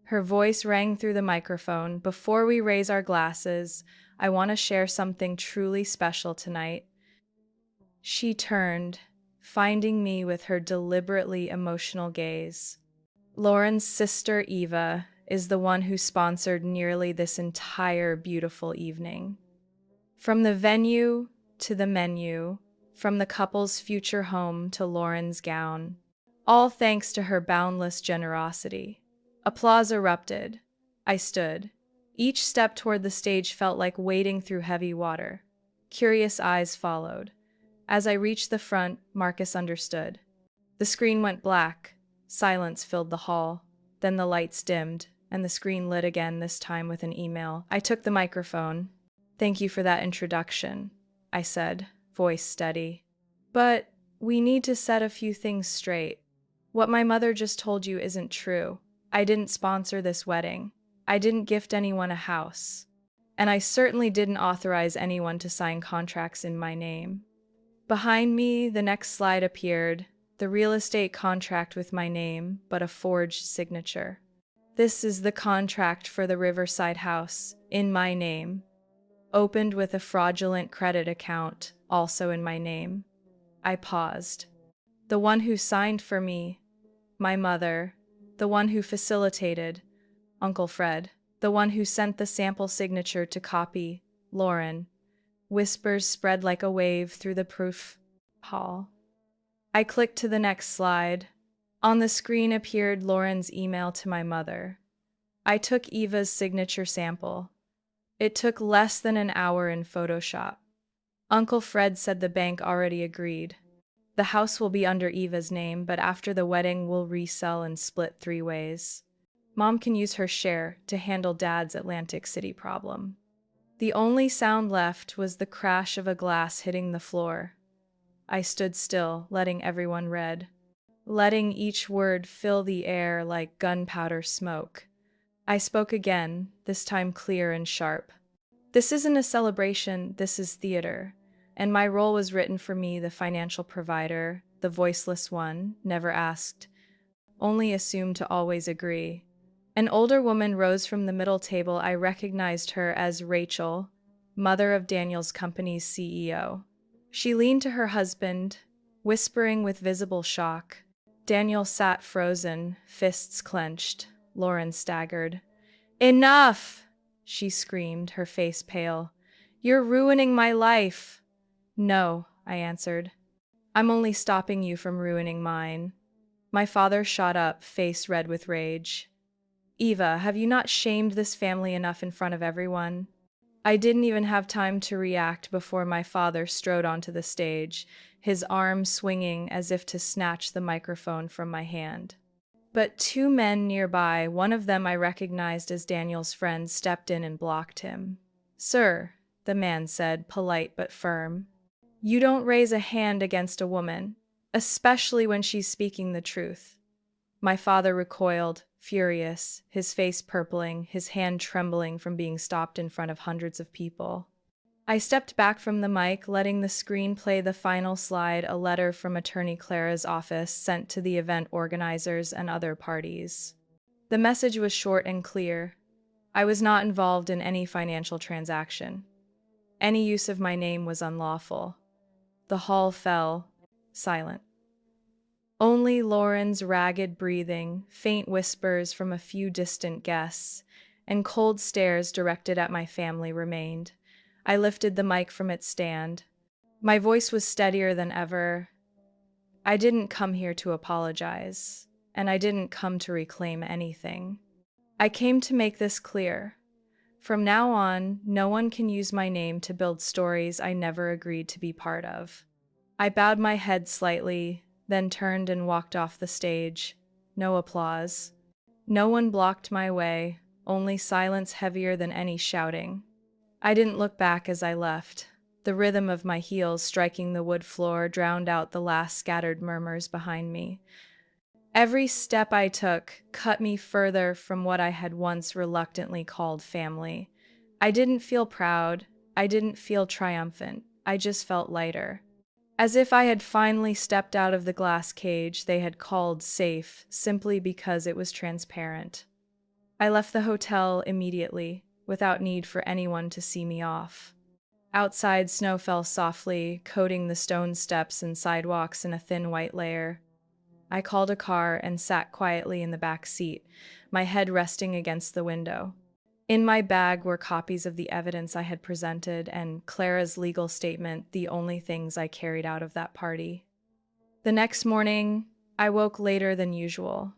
Her voice rang through the microphone. "Before we raise our glasses, I want to share something truly special tonight." She turned, finding me with her deliberately emotional gaze. Lauren's sister, Eva, is the one who sponsored nearly this entire beautiful evening. From the venue to the menu, from the couple's future home to Lauren's gown, all thanks to her boundless generosity. Applause erupted. I stood, Each step toward the stage felt like wading through heavy water. Curious eyes followed. As I reached the front, Marcus understood. The screen went black. Silence filled the hall. Then the lights dimmed, and the screen lit again, this time with an email. I took the microphone. "Thank you for that introduction," I said, voice steady. "But we need to set a few things straight. What my mother just told you isn't true. I didn't sponsor this wedding. I didn't gift anyone a house. And I certainly didn't authorize anyone to sign contracts in my name." Behind me, the next slide appeared, the real estate contract with my name, but a forged signature. "This is the contract for the Riverside house, in my name. Opened with a fraudulent credit account, also in my name." I paused. The one who signed for me, my mother. The one who facilitated, Uncle Fred. The one who sent the sample signature to copy, Lauren. Whispers spread like a wave through the proof hall. I clicked to the next slide. On the screen appeared Lauren's email to my mother. I took Eva's signature sample. It took less than an hour in Photoshop. Uncle Fred said the bank already agreed. The house will be under Eva's name, but after the wedding we'll resell and split 3 ways. Mom can use her share to handle Dad's Atlantic City problem. The only sound left was the crash of a glass hitting the floor. I stood still, letting everyone read, letting each word fill the air like gunpowder smoke. I spoke again, this time clear and sharp. "This isn't a celebration, this is theater. And my role was written for me, the financial provider, the voiceless one, never asked, only assumed to always agree." An older woman rose from the middle table. I recognized her as Rachel, mother of Daniel's company's CEO. She leaned to her husband, whispering with visible shock. Daniel sat frozen, fists clenched. Lauren staggered. "Enough!" she screamed, her face pale. "You're ruining my life." "No," I answered. "I'm only stopping you from ruining mine." My father shot up, face red with rage. "Eva, have you not shamed this family enough in front of everyone?" I didn't even have time to react before my father strode onto the stage, his arm swinging as if to snatch the microphone from my hand. But 2 men nearby, one of them I recognized as Daniel's friend, stepped in and blocked him. "Sir," the man said, polite but firm, "you don't raise a hand against a woman, especially when she's speaking the truth." My father recoiled, furious, his face purpling, his hand trembling from being stopped in front of hundreds of people. I stepped back from the mic, letting the screen play the final slide, a letter from Attorney Clara's office sent to the event organizers and other parties. The message was short and clear. I was not involved in any financial transaction. Any use of my name was unlawful. The hall fell, silent. Only Lauren's ragged breathing, faint whispers from a few distant guests, and cold stares directed at my family remained. I lifted the mic from its stand. My voice was steadier than ever. "I didn't come here to apologize, and I didn't come to reclaim anything. I came to make this clear. From now on, no one can use my name to build stories I never agreed to be part of." I bowed my head slightly, then turned and walked off the stage. No applause. No one blocked my way, only silence heavier than any shouting. I didn't look back as I left. The rhythm of my heels striking the wood floor drowned out the last scattered murmurs behind me. Every step I took cut me further from what I had once reluctantly called family. I didn't feel proud. I didn't feel triumphant. I just felt lighter. As if I had finally stepped out of the glass cage they had called safe simply because it was transparent. I left the hotel immediately, without need for anyone to see me off. Outside, snow fell softly, coating the stone steps and sidewalks in a thin white layer. I called a car and sat quietly in the back seat, my head resting against the window. In my bag were copies of the evidence I had presented and Clara's legal statement, the only things I carried out of that party. The next morning, I woke later than usual.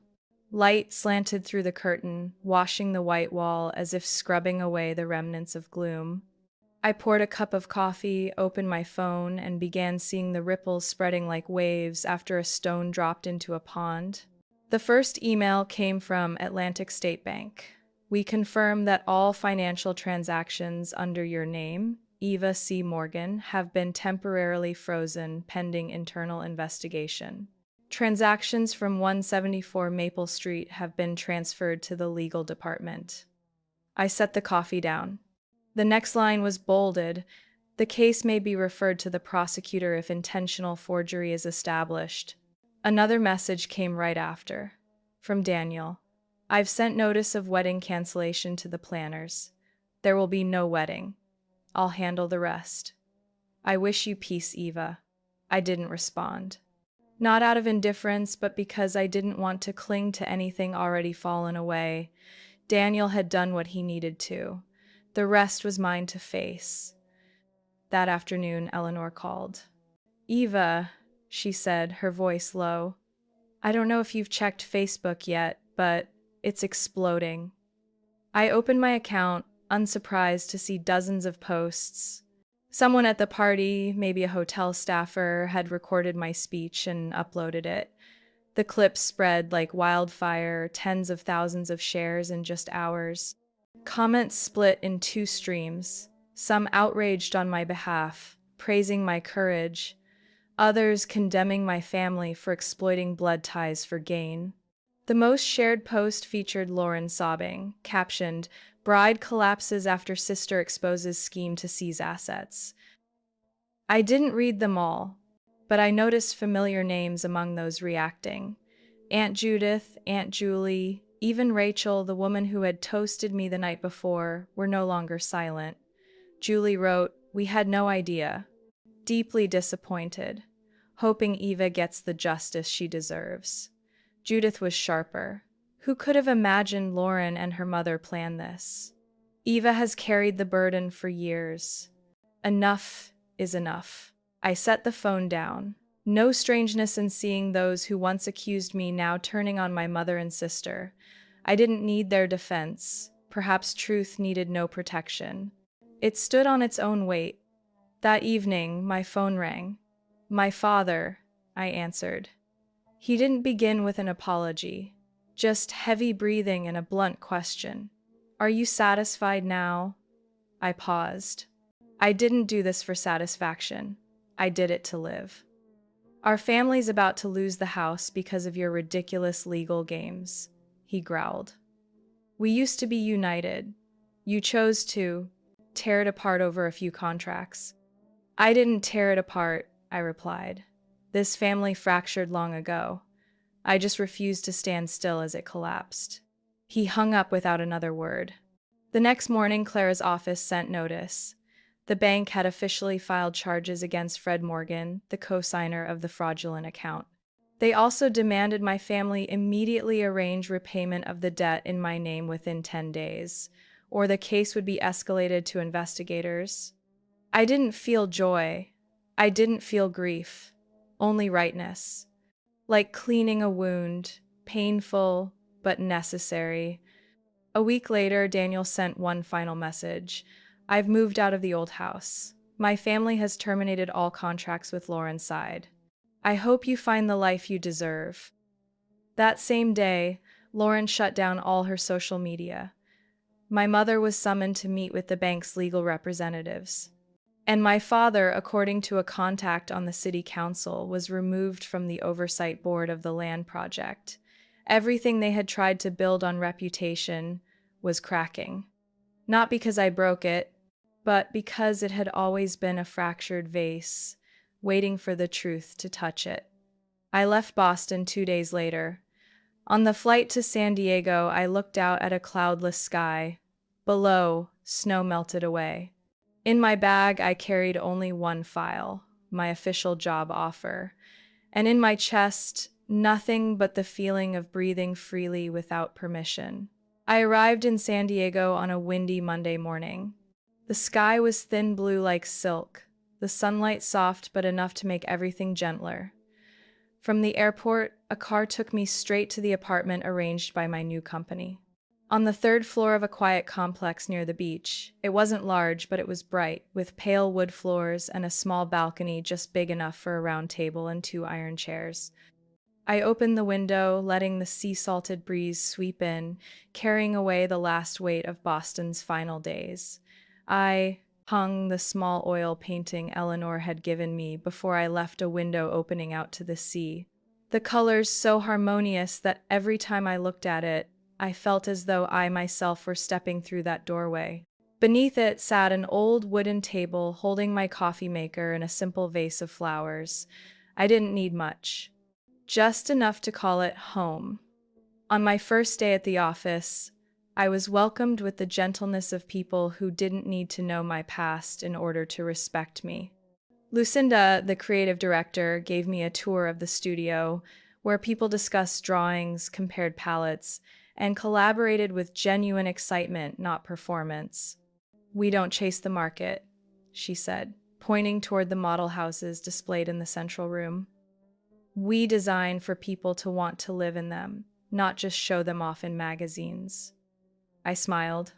Light slanted through the curtain, washing the white wall as if scrubbing away the remnants of gloom. I poured a cup of coffee, opened my phone, and began seeing the ripples spreading like waves after a stone dropped into a pond. The first email came from Atlantic State Bank. We confirm that all financial transactions under your name, Eva C. Morgan, have been temporarily frozen pending internal investigation. Transactions from 174 Maple Street have been transferred to the legal department. I set the coffee down. The next line was bolded. The case may be referred to the prosecutor if intentional forgery is established. Another message came right after. From Daniel. I've sent notice of wedding cancellation to the planners. There will be no wedding. I'll handle the rest. I wish you peace, Eva. I didn't respond. Not out of indifference, but because I didn't want to cling to anything already fallen away. Daniel had done what he needed to. The rest was mine to face. That afternoon, Eleanor called. Eva, she said, her voice low. I don't know if you've checked Facebook yet, but it's exploding. I opened my account, unsurprised to see dozens of posts. Someone at the party, maybe a hotel staffer, had recorded my speech and uploaded it. The clips spread like wildfire, tens of thousands of shares in just hours. Comments split in two streams, some outraged on my behalf, praising my courage, others condemning my family for exploiting blood ties for gain. The most shared post featured Lauren sobbing, captioned, "Bride collapses after sister exposes scheme to seize assets." I didn't read them all, but I noticed familiar names among those reacting. Aunt Judith, Aunt Julie, even Rachel, the woman who had toasted me the night before, were no longer silent. Julie wrote, "We had no idea. Deeply disappointed. Hoping Eva gets the justice she deserves." Judith was sharper. Who could have imagined Lauren and her mother planned this? Eva has carried the burden for years. Enough is enough. I set the phone down. No strangeness in seeing those who once accused me now turning on my mother and sister. I didn't need their defense. Perhaps truth needed no protection. It stood on its own weight. That evening, my phone rang. My father, I answered. He didn't begin with an apology, just heavy breathing and a blunt question. Are you satisfied now? I paused. I didn't do this for satisfaction. I did it to live. Our family's about to lose the house because of your ridiculous legal games, he growled. We used to be united. You chose to tear it apart over a few contracts. I didn't tear it apart, I replied. This family fractured long ago. I just refused to stand still as it collapsed. He hung up without another word. The next morning, Clara's office sent notice. The bank had officially filed charges against Fred Morgan, the co-signer of the fraudulent account. They also demanded my family immediately arrange repayment of the debt in my name within 10 days, or the case would be escalated to investigators. I didn't feel joy. I didn't feel grief. Only rightness. Like cleaning a wound, painful but necessary. A week later, Daniel sent one final message. I've moved out of the old house. My family has terminated all contracts with Lauren's side. I hope you find the life you deserve. That same day, Lauren shut down all her social media. My mother was summoned to meet with the bank's legal representatives. And my father, according to a contact on the city council, was removed from the oversight board of the land project. Everything they had tried to build on reputation was cracking. Not because I broke it, but because it had always been a fractured vase, waiting for the truth to touch it. I left Boston 2 days later. On the flight to San Diego, I looked out at a cloudless sky. Below, snow melted away. In my bag, I carried only one file, my official job offer, and in my chest, nothing but the feeling of breathing freely without permission. I arrived in San Diego on a windy Monday morning. The sky was thin blue like silk, the sunlight soft but enough to make everything gentler. From the airport, a car took me straight to the apartment arranged by my new company. On the third floor of a quiet complex near the beach, it wasn't large, but it was bright, with pale wood floors and a small balcony just big enough for a round table and two iron chairs. I opened the window, letting the sea-salted breeze sweep in, carrying away the last weight of Boston's final days. I hung the small oil painting Eleanor had given me before I left, a window opening out to the sea. The colors so harmonious that every time I looked at it, I felt as though I myself were stepping through that doorway. Beneath it sat an old wooden table holding my coffee maker and a simple vase of flowers. I didn't need much, just enough to call it home. On my first day at the office, I was welcomed with the gentleness of people who didn't need to know my past in order to respect me. Lucinda, the creative director, gave me a tour of the studio where people discussed drawings, compared palettes, and collaborated with genuine excitement, not performance. "We don't chase the market," she said, pointing toward the model houses displayed in the central room. "We design for people to want to live in them, not just show them off in magazines." I smiled.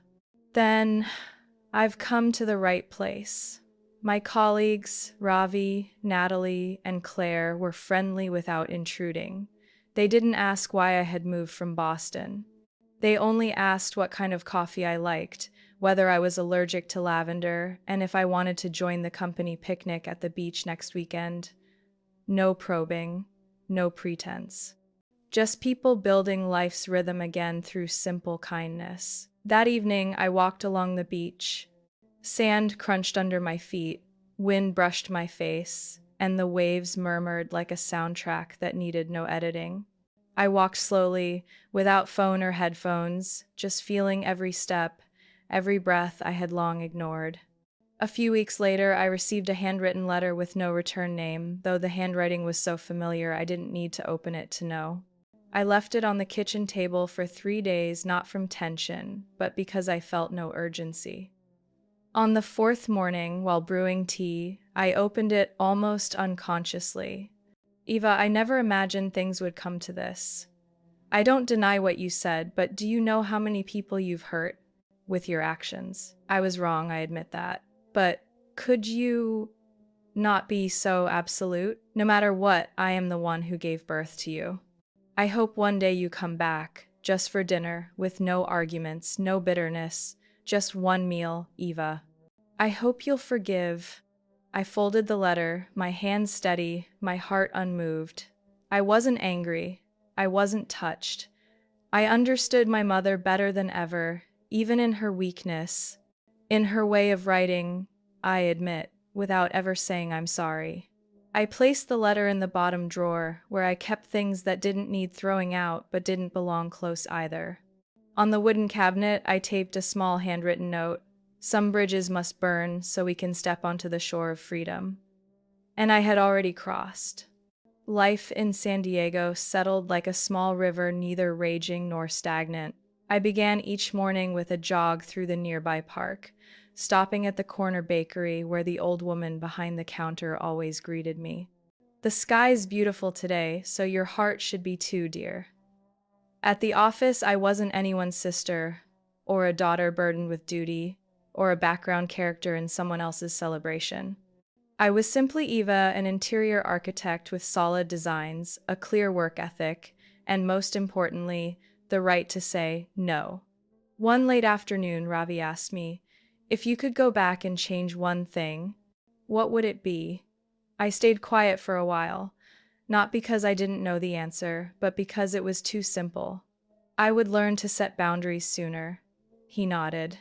"Then I've come to the right place." My colleagues, Ravi, Natalie, and Claire, were friendly without intruding. They didn't ask why I had moved from Boston. They only asked what kind of coffee I liked, whether I was allergic to lavender, and if I wanted to join the company picnic at the beach next weekend. No probing, no pretense. Just people building life's rhythm again through simple kindness. That evening, I walked along the beach. Sand crunched under my feet, wind brushed my face, and the waves murmured like a soundtrack that needed no editing. I walked slowly, without phone or headphones, just feeling every step, every breath I had long ignored. A few weeks later, I received a handwritten letter with no return name, though the handwriting was so familiar I didn't need to open it to know. I left it on the kitchen table for 3 days, not from tension, but because I felt no urgency. On the fourth morning, while brewing tea, I opened it almost unconsciously. "Eva, I never imagined things would come to this. I don't deny what you said, but do you know how many people you've hurt with your actions? I was wrong, I admit that. But could you not be so absolute? No matter what, I am the one who gave birth to you. I hope one day you come back, just for dinner, with no arguments, no bitterness, just one meal, Eva. I hope you'll forgive." I folded the letter, my hand steady, my heart unmoved. I wasn't angry. I wasn't touched. I understood my mother better than ever, even in her weakness, in her way of writing, I admit, without ever saying I'm sorry. I placed the letter in the bottom drawer, where I kept things that didn't need throwing out but didn't belong close either. On the wooden cabinet, I taped a small handwritten note: "Some bridges must burn so we can step onto the shore of freedom." And I had already crossed. Life in San Diego settled like a small river, neither raging nor stagnant. I began each morning with a jog through the nearby park, stopping at the corner bakery where the old woman behind the counter always greeted me. "The sky's beautiful today, so your heart should be too, dear." At the office, I wasn't anyone's sister, or a daughter burdened with duty, or a background character in someone else's celebration. I was simply Eva, an interior architect with solid designs, a clear work ethic, and most importantly, the right to say no. One late afternoon, Ravi asked me, "If you could go back and change one thing, what would it be?" I stayed quiet for a while, not because I didn't know the answer, but because it was too simple. I would learn to set boundaries sooner. He nodded.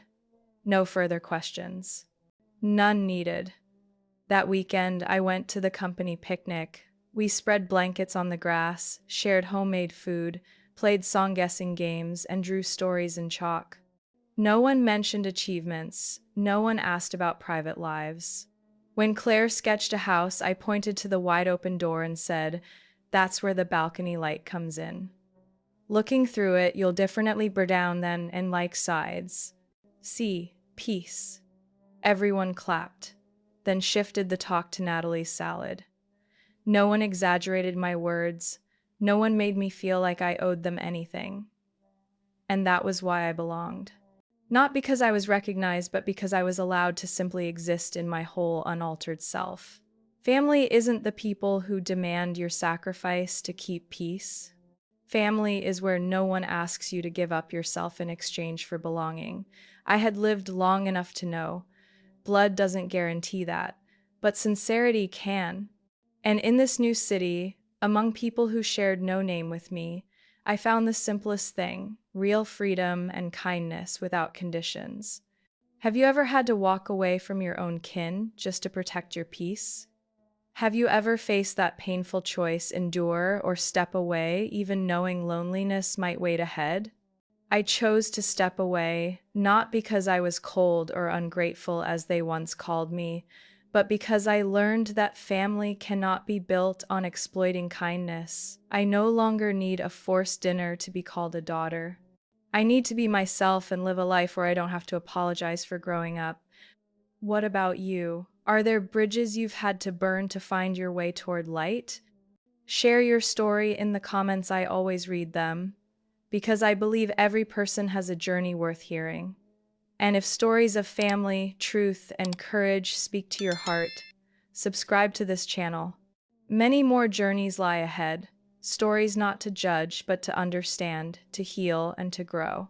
No further questions. None needed. That weekend, I went to the company picnic. We spread blankets on the grass, shared homemade food, played song-guessing games, and drew stories in chalk. No one mentioned achievements. No one asked about private lives. When Claire sketched a house, I pointed to the wide-open door and said, "That's where the balcony light comes in. Looking through it, you'll definitely burn down then and like sides. See, peace." Everyone clapped, then shifted the talk to Natalie's salad. No one exaggerated my words. No one made me feel like I owed them anything. And that was why I belonged. Not because I was recognized, but because I was allowed to simply exist in my whole unaltered self. Family isn't the people who demand your sacrifice to keep peace. Family is where no one asks you to give up yourself in exchange for belonging. I had lived long enough to know blood doesn't guarantee that, but sincerity can. And in this new city, among people who shared no name with me, I found the simplest thing: real freedom and kindness without conditions. Have you ever had to walk away from your own kin just to protect your peace? Have you ever faced that painful choice, endure or step away, even knowing loneliness might wait ahead? I chose to step away, not because I was cold or ungrateful as they once called me, but because I learned that family cannot be built on exploiting kindness. I no longer need a forced dinner to be called a daughter. I need to be myself and live a life where I don't have to apologize for growing up. What about you? Are there bridges you've had to burn to find your way toward light? Share your story in the comments. I always read them, because I believe every person has a journey worth hearing. And if stories of family, truth, and courage speak to your heart, subscribe to this channel. Many more journeys lie ahead, stories not to judge, but to understand, to heal, and to grow.